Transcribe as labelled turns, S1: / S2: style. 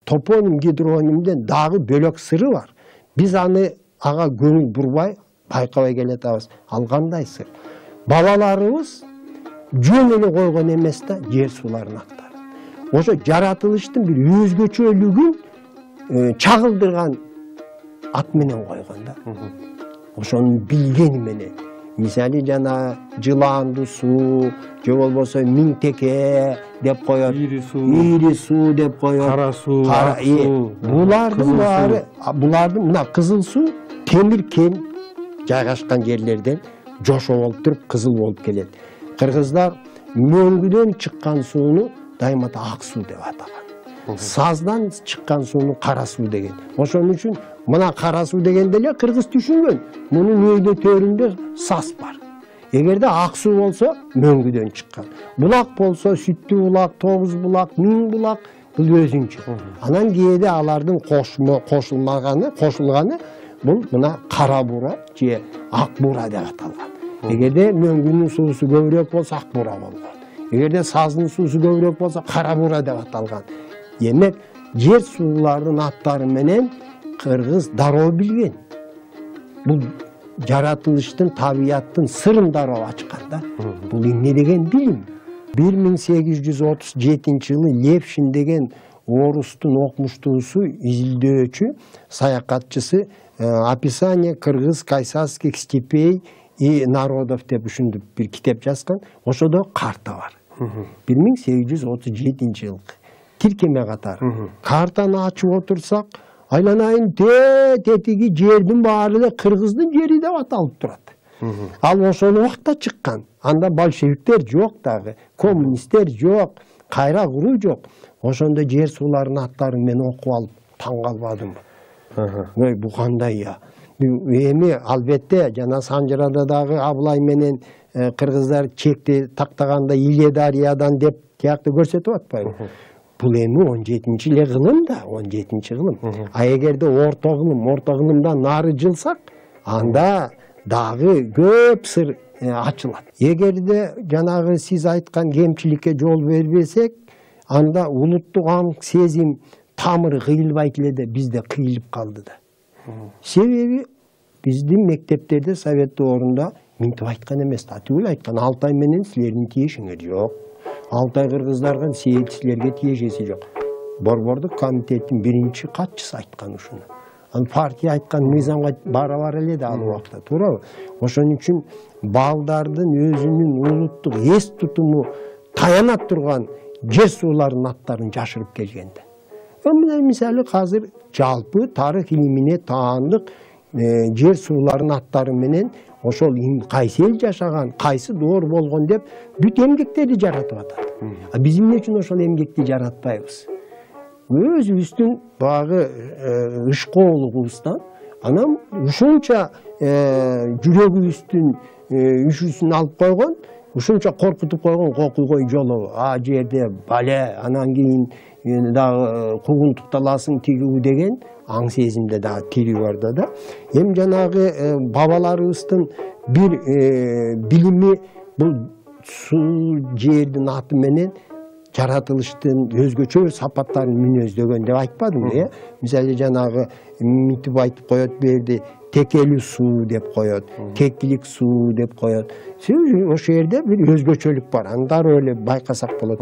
S1: топоним гидронимден дагы бөлөк сыры бар. Биз аны ага көңүл бурбай, байкабай келатабыз. Ал кандай сыр? Балаларыбыз жөн эле койгон эмес да, жер суулардын аттары. Ошо жаратылыштын бир өзгөчөлүгүн чагылдырган ат менен койгон да. Ошону билгени менен. Мисалы жана жыланды суу, же болбосо миңтеке деп коет, ири суу деп коет,
S2: кара суу, ак суу.
S1: Булардын мына кызыл суу темир кен жайгашкан жерлерден жошо болуп туруп кызыл болуп келет. Кыргыздар мөңгүдөн чыккан сууну дайыма ак суу деп атаган. Саздан чыккан сууну кара суу деген. Ошон үчүн мына кара суу дегенде эле кыргыз түшүнгөн. Мунун өйдө төрүндө саз бар. Эгерде ак суу болсо мөңгүдөн чыккан. Булак болсо сүттүү булак, тогуз булак, миң булак бул өзүнчө. Анан кээде алардын кошулганы бул мына кара бура же ак бура деп аталган. Эгерде мөңгүнүн суусу көбүрөөк болсо ак бура болгон. Эгерде саздын суусу көбүрөөк болсо кара бура деп аталган. Демек, жер суулардын аттары менен кыргыз дароо билген. Бул жаратылыштын, табияттын сырын дароо ачкан да. Бул эмне деген билим? 1837-жылы Левшин деген орустун окумуштуусу, изилдөөчү, саякатчысы описание кыргыз кайсазских степей и народов деп ушундай бир китеп жазган. Ошодо карта бар. 1837-жылкы тиркеме катары. Картаны ачып отурсак, айланайын тетиги жердин баары эле кыргыздын жери деп аталып турат. Ал ошол убакта чыккан. Анда большевиктер жок дагы, коммунисттер жок, кайра куруу жок. Ошондо жер суулардын аттарын мен окуп алып таң калбадым. Бу кандай я? Эми албетте жана Санжырада дагы Абылай менен кыргыздар чекти тактаганда Иле дарыядан деп тиякты көрсөтүп атпайбы? Бул эми 17-чи кылым да, 17-чи кылым. А эгерде орто кылымдан нары жылсак, анда дагы көп сыр ачылат. Эгерде жанагы сиз айткан кемчиликке жол бербесек, анда улуттук аң сезим тамыры кыйылбайт эле да, бизде кыйылып калды да. Себеби биздин мектептерде совет доорунда минтип айткан эмес да, түгүл айткан. Алтай менен силердин тиешиңер жок. Алтай кыргыздарга силерге тиешеси жок. Борбордук комитеттин биринчи катчысы айткан ушуну. Ал партия айткан мыйзамга барабар эле да ал убакта, туурабы? Ошон үчүн балдардын өзүнүн улуттук эс тутуму таяна турган жер суулардын аттарын жашырып келген да. Мына мисалы азыр жалпы тарых илимине таандык жер суулардын аттары менен ошол кайсы эл жашаган, кайсы доор болгон деп бүт эмгектерди жаратып атат. Биз эмне үчүн ошол эмгекти жаратпайбыз? Өзүбүздүн багы ышкоолугубуздан анан ушунча жүрөгүбүздүн үшүсүн алып койгон, ушунча коркутуп койгон кокуйгой жолу. А жерде бале, анан кийин дагы кугунтукталасың тигүү деген аң сезимде дагы тирүү бар да. Эми жанагы бабаларыбыздын бир билими бул суу жердин аты менен жаратылыштын өзгөчө сапаттарын мүнөздөгөн деп айтпадым да. Мисалы жанагы мынтип айтып коет берди, текелүү суу деп коет, кекилик суу деп коет. Ошол жерде бир өзгөчөлүк бар. Аны дароо эле байкасак болот.